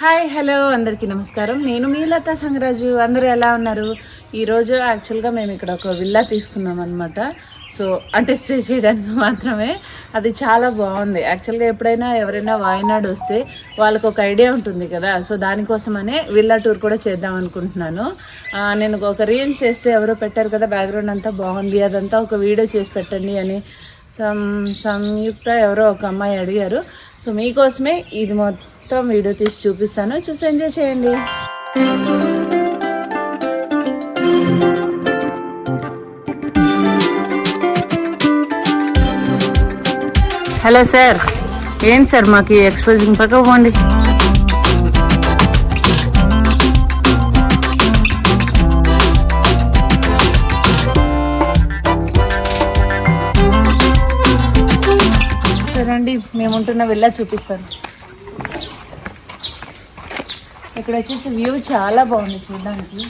Hi hello అందరికీ నమస్కారం. నేను మీ లతా సంగరాజు. అందరూ ఎలా ఉన్నారు? ఈరోజు యాక్చువల్గా మేము ఇక్కడ ఒక విల్లా తీసుకున్నాం అనమాట. సో అంటే స్టే చేయడానికి మాత్రమే. అది చాలా బాగుంది. యాక్చువల్గా ఎప్పుడైనా ఎవరైనా వాయనాడు వస్తే వాళ్ళకు ఒక ఐడియా ఉంటుంది కదా. సో దానికోసమనే విల్లా టూర్ కూడా చేద్దాం అనుకుంటున్నాను. నేను ఒక రీల్స్ చేస్తే ఎవరో పెట్టారు కదా, బ్యాక్గ్రౌండ్ అంతా బాగుంది, అదంతా ఒక వీడియో చేసి పెట్టండి అని సంయుక్త ఎవరో ఒక అమ్మాయి అడిగారు. సో మీకోసమే ఇది మొత్తం వీడియో తీసి చూపిస్తాను, చూసి ఎంజాయ్ చేయండి. హలో సార్, ఏంటి సార్ మాకు ఎక్స్పోజింగ్ పక్క పోండి. సరే అండి, మేము ఉంటున్న విల్లా చూపిస్తాను. ఇక్కడ వచ్చేసి వ్యూ చాలా బాగుంది చూడడానికి.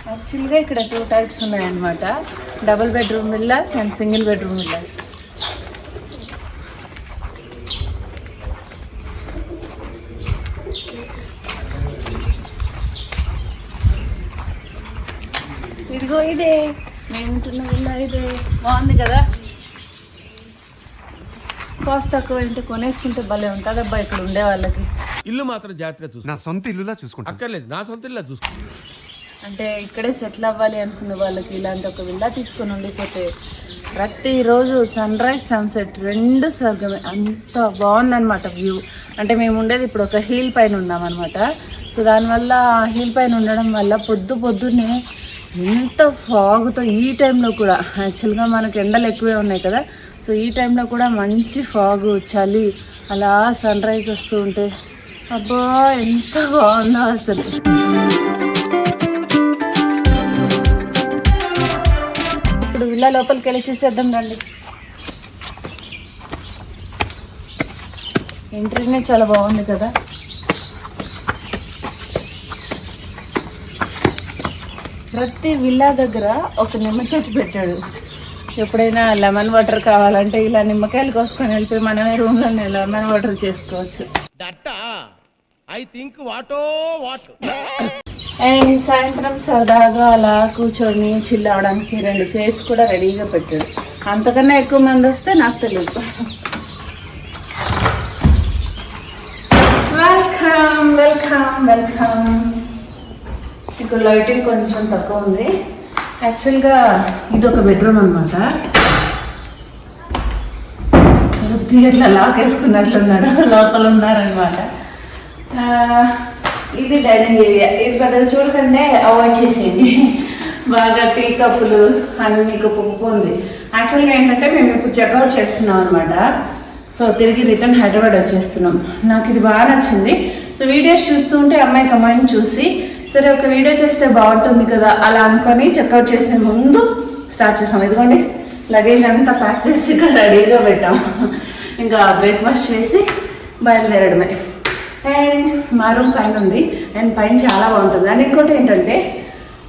యాక్చువల్గా ఇక్కడ 2 టైప్స్ ఉన్నాయన్నమాట. Double bedroom villas and single bedroom villas. ఇదిగో ఇదే మేము ఉంటున్న విల్లా. ఇదే బాగుంది కదా. కాస్ట్ తక్కువ ఏంటి, కొనేసుకుంటే భలే ఉంటుంది అబ్బా ఇక్కడ ఉండే వాళ్ళకి. ఇల్లు మాత్రం జాగ్రత్తగా చూసు. నా సొంత ఇల్లులా చూసుకుంటా. అక్కర్లేదు, నా సొంత ఇల్లు చూసుకో. అంటే ఇక్కడే సెటిల్ అవ్వాలి అనుకునే వాళ్ళకి ఇలాంటి ఒక విల్లా తీసుకొని ఉండిపోతే ప్రతిరోజు సన్ రైజ్ సన్సెట్ 2 స్వర్గమే. అంత బాగుందన్నమాట వ్యూ. అంటే మేము ఉండేది ఇప్పుడు ఒక హీల్ పైన ఉన్నామన్నమాట. సో దానివల్ల హీల్ పైన ఉండడం వల్ల పొద్దున్నే ఎంత ఫాగ్తో, ఈ టైంలో కూడా యాక్చువల్గా మనకు ఎండలు ఎక్కువే ఉన్నాయి కదా. సో ఈ టైంలో కూడా మంచి ఫాగ్, చలి, అలా సన్ రైజ్ వస్తూ ఉంటే అబ్బా ఎంత బాగుందో అసలు. ఇప్పుడు విల్లా లోపలికి వెళ్ళి చూసేద్దాం రండి. ఎంట్రీనే చాలా బాగుంది కదా. ప్రతి విల్లా దగ్గర ఒక నిమ్మ చెట్టు పెట్టాడు. ఎప్పుడైనా లెమన్ వాటర్ కావాలంటే ఇలా నిమ్మకాయలు కోసుకొని వెళ్ళిపోయి మనమే రూమ్లోనే లెమన్ వాటర్ చేసుకోవచ్చు. అండ్ సాయంత్రం సరదాగా అలా కూర్చొని చిల్ అవడానికి 2 చైర్స్ కూడా రెడీగా పెట్టాడు. అంతకన్నా ఎక్కువ మంది వస్తే నాకు తెలియదు. Welcome welcome welcome. ఇక్కడ లైటింగ్ కొంచెం తక్కువ ఉంది. యాక్చువల్గా ఇది ఒక బెడ్రూమ్ అనమాట. తిరుపతి అట్లా లాక్ వేసుకున్నట్లున్నాడు, లోపల ఉన్నారనమాట. ఇది డైనింగ్ ఏరియా. ఇది పెద్దగా చూడకంటే అవాయిడ్ చేసేయండి. బాగా టీ కప్పులు అన్ని కుప్పు ఉంది. యాక్చువల్గా ఏంటంటే మేము ఇప్పుడు చెక్అవుట్ చేస్తున్నాం అనమాట. సో తిరిగి రిటర్న్ హైదరాబాద్ వచ్చేస్తున్నాం. నాకు ఇది బాగా నచ్చింది. సో వీడియోస్ చూస్తూ ఉంటే అమ్మాయి కమెంట్ చూసి సరే ఒక వీడియో చేస్తే బాగుంటుంది కదా అలా అనుకొని చెక్అవుట్ చేసే ముందు స్టార్ట్ చేసాం. ఇదిగోండి లగేజ్ అంతా ప్యాక్ చేసి ఇక్కడ రెడీగా పెట్టాం. ఇంకా బ్రేక్ఫాస్ట్ చేసి బయలుదేరడమే. అండ్ మా రూమ్ పైన ఉంది. అండ్ పైన చాలా బాగుంటుంది. అండ్ ఇంకోటి ఏంటంటే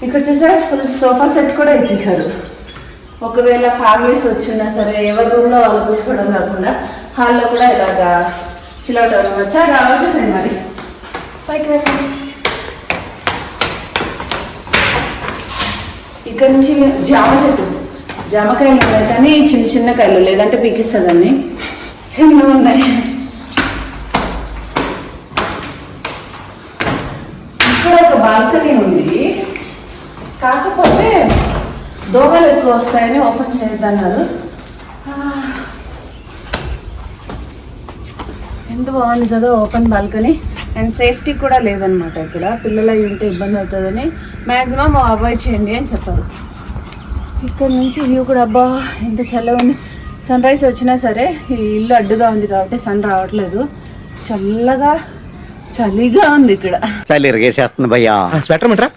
ఇక్కడ చూసారా ఫుల్ సోఫా సెట్ కూడా ఇచ్చేసారు. ఒకవేళ ఫ్యామిలీస్ వచ్చినా సరే ఎవరి రూమ్లో వాళ్ళు కూర్చోవడం కాకుండా హాల్లో కూడా ఇలాగా చిల్అవుట్ అవ్వడం. చాలా వచ్చేసాయి. మరి పైకి వెళ్ళండి. ఇక్కడ నుంచి జామ చెట్టు, జామకాయలు ఉన్నాయి కానీ చిన్న కాయలు, లేదంటే పీకిస్తుందని చిన్నవి ఉన్నాయి. ఇక్కడ ఒక బాల్కనీ ఉంది. కాకపోతే దోమలు ఎక్కువ వస్తాయని ఓపెన్ చేయొద్దన్నారు. ఎంత బాగుంది కదా ఓపెన్ బాల్కనీ. అండ్ సేఫ్టీ కూడా లేదనమాట. ఇక్కడ పిల్లలు అవి ఉంటే ఇబ్బంది అవుతుందని మ్యాక్సిమం అవాయిడ్ చేయండి అని చెప్పారు. ఇక్కడ నుంచి వ్యూ కూడా అబ్బా ఎంత చల్లగా ఉంది. సన్ రైజ్ వచ్చినా సరే ఈ ఇల్లు అడ్డుగా ఉంది కాబట్టి సన్ రావట్లేదు. చలిగా ఉంది ఇక్కడ. చలి ఇరిగేసేస్తుంది భయ్యా. స్వెటర్ మిట్రా,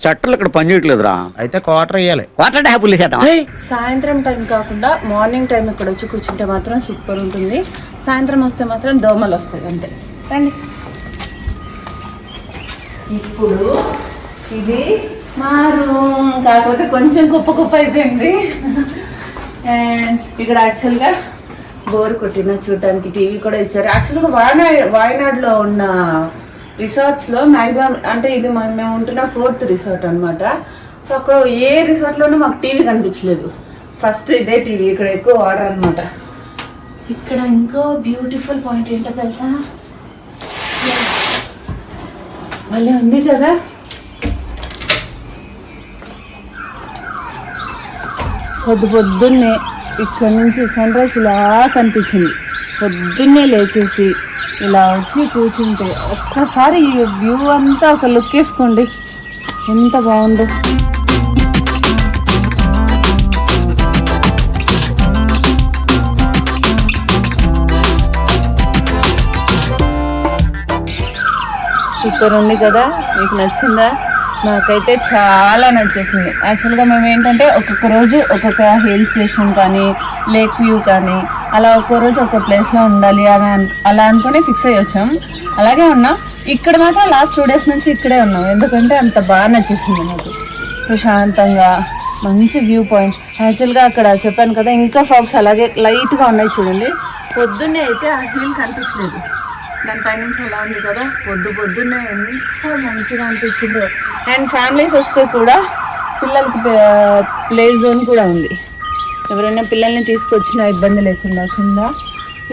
స్వెటర్లు ఇక్కడ పని చేయట్లేదురా. అయితే క్వార్టర్ వేయాలి. క్వార్టర్ హ్యాపీలు చేద్దాం. సాయంత్రం టైం కాకుండా మార్నింగ్ టైం ఇక్కడ వచ్చి కూర్చుంటే మాత్రం సూపర్ ఉంటుంది. సాయంత్రం వస్తే మాత్రం దోమలు వస్తాయి అంతే. రండి. ఇప్పుడు ఇది మా రూమ్, కాకపోతే కొంచెం కుప్ప అయిపోయింది. అండ్ ఇక్కడ యాక్చువల్గా బోర్ కొట్టిన చూడటానికి టీవీ కూడా ఇచ్చారు. యాక్చువల్గా వాయనాడులో ఉన్న రిసార్ట్స్లో మ్యాక్సిమం అంటే ఇది మేము ఉంటున్న 4th రిసార్ట్ అనమాట. సో అక్కడ ఏ రిసార్ట్లోనూ మాకు టీవీ కనిపించలేదు. ఫస్ట్ ఇదే టీవీ ఇక్కడ ఎక్కువ వాడరు అనమాట. ఇక్కడ ఇంకో బ్యూటిఫుల్ పాయింట్ ఏంటో తెలుసా, భలే ఉంది కదా. పొద్దున్నే ఇక్కడ నుంచి సన్ రైజ్ ఇలా కనిపించింది. పొద్దున్నే లేచేసి ఇలా వచ్చి కూర్చుంటే ఒక్కసారి ఈ వ్యూ అంతా ఒక లుక్ వేసుకోండి, ఎంత బాగుందో. సూపర్ ఉంది కదా, మీకు నచ్చిందా? నాకైతే చాలా నచ్చేసింది. యాక్చువల్గా మేము ఏంటంటే ఒక్కొక్క రోజు ఒక్కొక్క హిల్ స్టేషన్ కానీ లేక్ వ్యూ కానీ అలా ఒక్కో రోజు ఒక్కో ప్లేస్లో ఉండాలి అని అలా అనుకుని ఫిక్స్ అయ్యి వచ్చాం. అలాగే ఉన్నాం. ఇక్కడ మాత్రం లాస్ట్ 2 days నుంచి ఇక్కడే ఉన్నాం, ఎందుకంటే అంత బాగా నచ్చేసింది నాకు. ప్రశాంతంగా మంచి వ్యూ పాయింట్. యాక్చువల్గా అక్కడ చెప్పాను కదా ఇంకా ఫాగ్స్ అలాగే లైట్గా ఉన్నాయి చూడండి. పొద్దున్నే అయితే ఆ హిల్ కనిపించలేదు, దానిపైనుంచి అలా ఉంది కదా. పొద్దున్నే ఎంత మంచిగా అనిపించిందో. అండ్ ఫ్యామిలీస్ వస్తే కూడా పిల్లలకి ప్లే జోన్ కూడా ఉంది. ఎవరైనా పిల్లల్ని తీసుకొచ్చినా ఇబ్బంది లేకుండా కింద.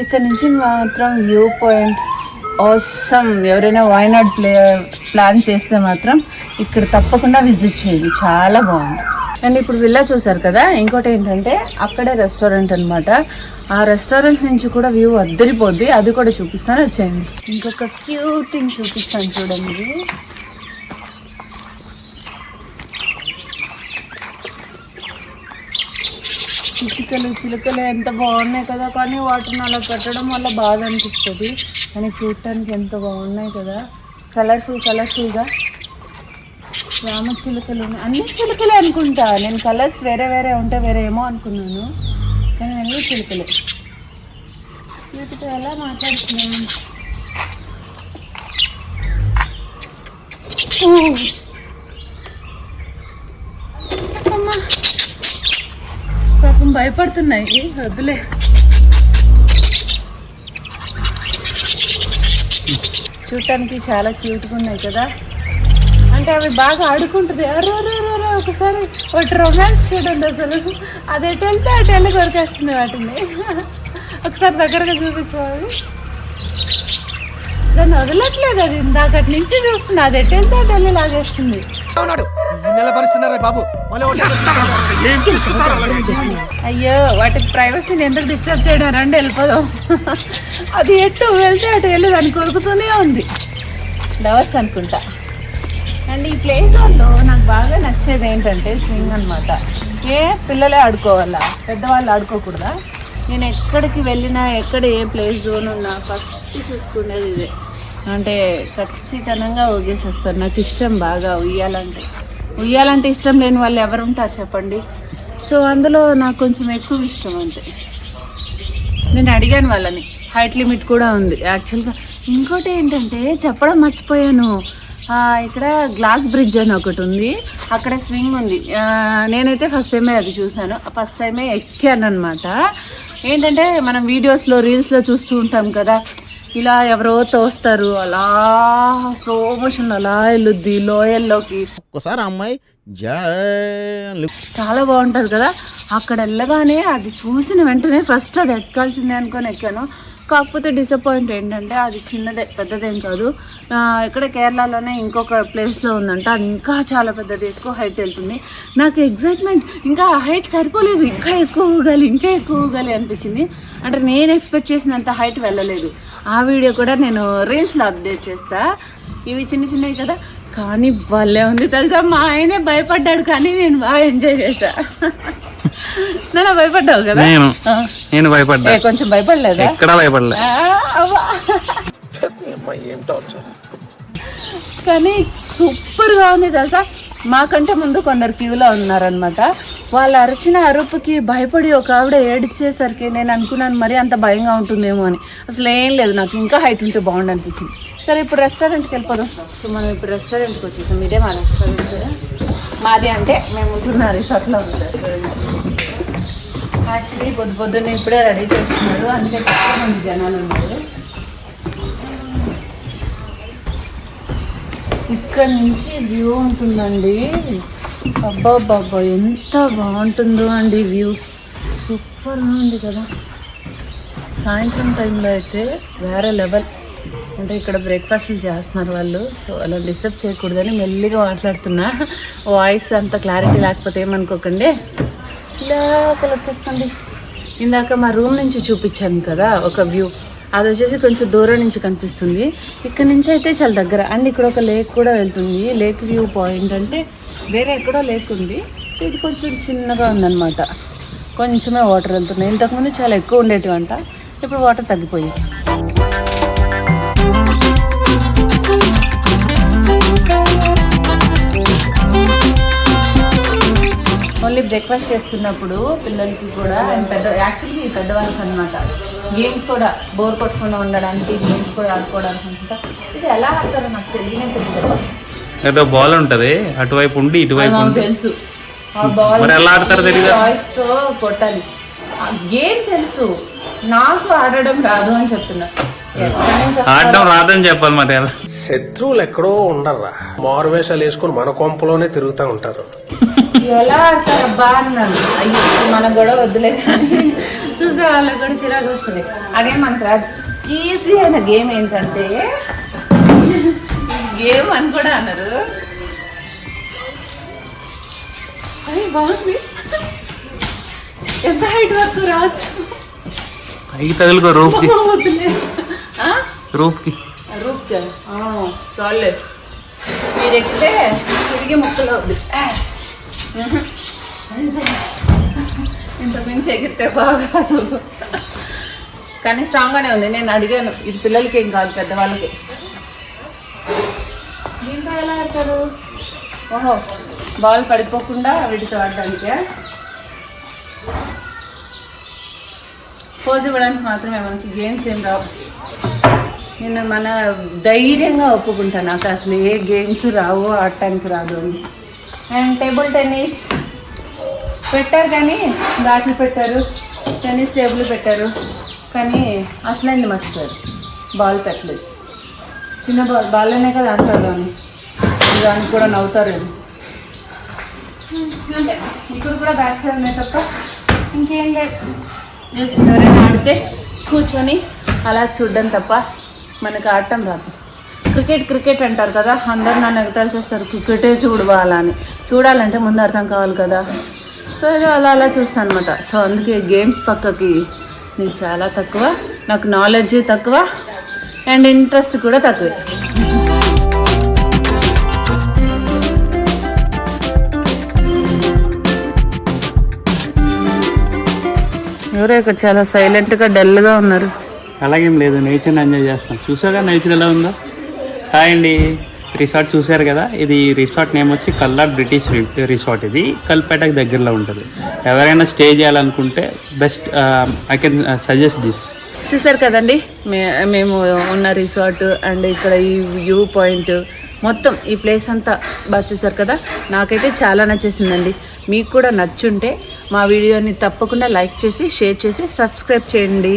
ఇక్కడ నుంచి మాత్రం వ్యూ పాయింట్ ఆసమ్. ఎవరైనా వాయనాడ్ ప్లాన్ చేస్తే మాత్రం ఇక్కడ తప్పకుండా విజిట్ చేయండి, చాలా బాగుంది. అండ్ ఇప్పుడు విల్లా చూసారు కదా, ఇంకోటి ఏంటంటే అక్కడే రెస్టారెంట్ అనమాట. ఆ రెస్టారెంట్ నుంచి కూడా వ్యూ అద్దరిపోద్ది, అది కూడా చూపిస్తాను, వచ్చేయండి. ఇంకొక క్యూట్ థింగ్ చూపిస్తాను చూడండి. చిలుకలు ఎంత బాగున్నాయి కదా, కానీ వాటిని అలా పెట్టడం వల్ల బాధ అనిపిస్తుంది. కానీ చూడటానికి ఎంత బాగున్నాయి కదా, కలర్ఫుల్గా. రామచిలుకలు అన్ని చిలుకలే అనుకుంటా నేను, కలర్స్ వేరే ఉంటే వేరే ఏమో అనుకున్నాను, కానీ అన్ని చిలుకలే. వీటితో ఎలా మాట్లాడుతున్నాను. అమ్మా పాపం భయపడుతున్నాయి, వద్దులే. చూడటానికి చాలా క్యూట్గా ఉన్నాయి కదా. అంటే అవి బాగా ఆడుకుంటుంది. అరే ఒకసారి వాటి రొమాన్స్ చూడండి అసలు. అది ఎటు వెళ్తే అటు వెళ్ళి కొరికేస్తుంది వాటిని. ఒకసారి దగ్గరగా చూపించాలి. దాన్ని వదలట్లేదు, అది ఇందాకటి నుంచి చూస్తున్నా. అది ఎటు వెళ్తే అటు వెళ్ళి లాగేస్తుంది. అయ్యో వాటికి ప్రైవసీని ఎందుకు డిస్టర్బ్ చేయడం, రండి వెళ్ళిపోదాం. అది ఎటు వెళ్తే అటు వెళ్ళి దాన్ని కొరుకుతూనే ఉంది. లవర్స్ అనుకుంటా. అండ్ ఈ ప్లేస్లో నాకు బాగా నచ్చేది ఏంటంటే స్వింగ్ అనమాట. పిల్లలే ఆడుకోవాలా, పెద్దవాళ్ళు ఆడుకోకూడదా? నేను ఎక్కడికి వెళ్ళినా, ఎక్కడ ఏ ప్లేస్ జోన్ ఉన్నా ఫస్ట్ చూసుకునేది ఇదే. అంటే ఖచ్చితంగా ఊగేసి వస్తారు. నాకు ఇష్టం బాగా ఉయ్యాలంటే ఇష్టం లేని వాళ్ళు ఎవరు ఉంటారు చెప్పండి. సో అందులో నాకు కొంచెం ఎక్కువ ఇష్టం అంతే. నేను అడిగాను వాళ్ళని, హైట్ లిమిట్ కూడా ఉంది యాక్చువల్గా. ఇంకోటి ఏంటంటే చెప్పడం మర్చిపోయాను, ఇక్కడ గ్లాస్ బ్రిడ్జ్ అని ఒకటి ఉంది, అక్కడ స్వింగ్ ఉంది. నేనైతే ఫస్ట్ టైమే అది చూసాను, ఫస్ట్ టైమే ఎక్కాను అనమాట. ఏంటంటే మనం వీడియోస్లో రీల్స్లో చూస్తూ ఉంటాం కదా, ఇలా ఎవరో తోస్తారు, అలా స్లో మోషన్ అలా వెళ్ళుద్ది లోయల్లోకి. ఒక్కసారి అమ్మాయి చాలా బాగుంటుంది కదా. అక్కడ వెళ్ళగానే అది చూసిన వెంటనే ఫస్ట్ అది ఎక్కాల్సిందే అనుకొని ఎక్కాను. కాకపోతే డిసప్పాయింట్ ఏంటంటే అది చిన్నదే, పెద్దదేం కాదు. ఇక్కడ కేరళలోనే ఇంకొక ప్లేస్లో ఉందంట, అది ఇంకా చాలా పెద్దది, ఎక్కువ హైట్ వెళ్తుంది. నాకు ఎగ్జైట్మెంట్, ఇంకా హైట్ సరిపోలేదు, ఇంకా ఎక్కువ ఊగాలి అనిపించింది. అంటే నేను ఎక్స్పెక్ట్ చేసినంత హైట్ వెళ్ళలేదు. ఆ వీడియో కూడా నేను రీల్స్లో అప్డేట్ చేస్తా. ఇవి చిన్నవి కదా, కానీ భలే ఉంది తెలుసా. మా ఆయనే భయపడ్డాడు, కానీ నేను బాగా ఎంజాయ్ చేశా. నేను భయపడ్డావు కదా? నేను భయపడ్డా. కొంచెం భయపడలేదా? ఎక్కడా భయపడలే. కానీ సూపర్గా ఉంది తెలుసా. మాకంటే ముందు కొందరు క్యూలో ఉన్నారనమాట. వాళ్ళు అరిచిన అరుపుకి భయపడి ఒక ఆవిడ ఏడిచ్చేసరికి నేను అనుకున్నాను మరి అంత భయంగా ఉంటుందేమో అని. అసలు ఏం లేదు, నాకు ఇంకా హైట్ ఉంటే బాగుండు అనిపించింది. సరే ఇప్పుడు రెస్టారెంట్కి వెళ్ళిపోదాం. సో మనం ఇప్పుడు రెస్టారెంట్కి వచ్చేసాం. ఇదే మా రెస్టారెంట్. మాది అంటే మేము ఉంటున్న రిసార్ట్లో ఉంది రెస్టారెంట్. యాక్చువల్లీ పొద్దున్న ఇప్పుడే రెడీ చేస్తున్నారు, అందుకే తక్కువ మంది జనాలు ఉన్నారు. ఇక్కడ నుంచి వ్యూ ఉంటుందండి. అబ్బాబ్బాబ్బా ఎంత బాగుంటుందో అండి వ్యూ, సూపర్గా ఉంది కదా. సాయంత్రం టైంలో అయితే వేరే లెవెల్. అంటే ఇక్కడ బ్రేక్ఫాస్ట్లు చేస్తున్నారు వాళ్ళు, సో అలా డిస్టర్బ్ చేయకూడదని మెల్లిగా మాట్లాడుతున్నా. వాయిస్ అంత క్లారిటీ లేకపోతే ఏమనుకోకండి. ఇలా కనిపిస్తుంది. ఇందాక మా రూమ్ నుంచి చూపించాను కదా ఒక వ్యూ, అది వచ్చేసి కొంచెం దూరం నుంచి కనిపిస్తుంది. ఇక్కడ నుంచి అయితే చాలా దగ్గర. అండ్ ఇక్కడ ఒక లేక్ కూడా వెళ్తుంది. లేక్ వ్యూ పాయింట్ అంటే వేరే ఎక్కడో లేక్ ఉంది, సో ఇది కొంచెం చిన్నగా ఉందన్నమాట. కొంచెమే వాటర్ వెళ్తున్నాయి. ఇంతకుముందు చాలా ఎక్కువ ఉండేటివంట, ఇప్పుడు వాటర్ తగ్గిపోయాయి. ఓన్లీ బ్రేక్ఫాస్ట్ చేస్తున్నప్పుడు పిల్లలకి కూడా యాక్చువల్లీ పెద్దవాళ్ళకి అనమాట గేమ్స్ కూడా బోర్ కొట్టకుండా ఉండడానికి గేమ్స్ కూడా ఆడుకోవడానికి అనుకుంటా. ఇది ఎలా ఆడతారో నాకు తెలియదు. ఏదో బాల్ ఉంటది, అటువైపు ఉండి ఇటువైపు తెలుసు. ఆ బాల్ ఎలా ఆడతారో తెలియదు, తో కొట్టాలి. ఆ గేమ్ తెలుసు, నాకు ఆడడం రాదు అని చెప్తున్నా. ఆడడం రాదని చెప్పాలి మరి. ఎలా శత్రువులు ఎక్కడో ఉండర్రా, మారువేషాలు వేసుకుని మన కొంపలోనే తిరుగుతూ ఉంటారు. ఎలా ఆడతారబ్బా అన్నాను. అయ్యో మన గొడవ వద్దులే కానీ చూసే వాళ్ళకి కూడా చిరాకు వస్తుంది. అదే మనకు రాదు. ఈజీ అయిన గేమ్ ఏంటంటే గేమ్ అని కూడా అన్నారు. అది బాగుంది. ఎంత హైట్ వరకు రావచ్చు. అవి తగులుకో రూఫ్ కి, వద్దులే. రూఫ్ కి చాలే, మీరు ఎక్కితే తిరిగి ముక్కలు అవుద్ది. ఇంత మించి ఎగిరితే బాగాదు, కానీ స్ట్రాంగ్గానే ఉంది. నేను అడిగాను, ఇది పిల్లలకి ఏం కాదు పెద్దవాళ్ళకి. దీంతో ఎలా ఆడతారు? ఓహో, బాల్ పడిపోకుండా వీటితో ఆడటానికి పోజ్ ఇవ్వడానికి మాత్రమే, మనకి గేమ్స్ ఏం రావు. నేను మన ధైర్యంగా ఒప్పుకుంటాను, నాకు అసలు ఏ గేమ్స్ రావు, ఆడటానికి రాదు అని. అండ్ టేబుల్ టెన్నిస్ పెట్టారు, కానీ బ్యాట్లు పెట్టారు, టెన్నిస్ టేబుల్ పెట్టారు, కానీ అసలైంది మర్చిపోయారు. బాల్ పెట్టలేదు. చిన్న బాల్ అనే కదా ఆడతారు, కానీ దానికి కూడా నవ్వుతారు. అంటే ఇప్పుడు కూడా బ్యాట్స్ ఉన్నాయి తప్ప ఇంకేం లేదు. జస్ట్ ఎవరైనా ఆడితే కూర్చొని అలా చూడడం తప్ప మనకు ఆడటం రాదు. క్రికెట్ అంటారు కదా, అందరు నన్ను ఎగతాలు చేస్తారు, క్రికెటే చూడవాలా అని. చూడాలంటే ముందు అర్థం కావాలి కదా, సో ఏదో అలా చూస్తాను అనమాట. సో అందుకే గేమ్స్ పక్కకి నేను చాలా తక్కువ, నాకు నాలెడ్జ్ తక్కువ అండ్ ఇంట్రెస్ట్ కూడా తక్కువే. ఎవరో ఇక్కడ చాలా సైలెంట్గా డల్గా ఉన్నారు. అలాగేం లేదు, నేచర్ని ఎంజాయ్ చేస్తాం. చూసాగా నేచర్ ఎలా ఉందో. హాయ్ అండి, రిసార్ట్ చూసారు కదా. ఇది రిసార్ట్ నేమ్ వచ్చి కల్లాడ్ బ్రిటిష్ రిసార్ట్. ఇది కల్పేటకి దగ్గరలో ఉంటుంది. ఎవరైనా స్టే చేయాలనుకుంటే best I can suggest this. చూసారు కదండి మేము ఉన్న రిసార్ట్ అండ్ ఇక్కడ ఈ వ్యూ పాయింట్ మొత్తం ఈ ప్లేస్ అంతా బాగా చూసారు కదా. నాకైతే చాలా నచ్చేసిందండి. మీకు కూడా నచ్చుంటే మా వీడియోని తప్పకుండా లైక్ చేసి షేర్ చేసి సబ్స్క్రైబ్ చేయండి.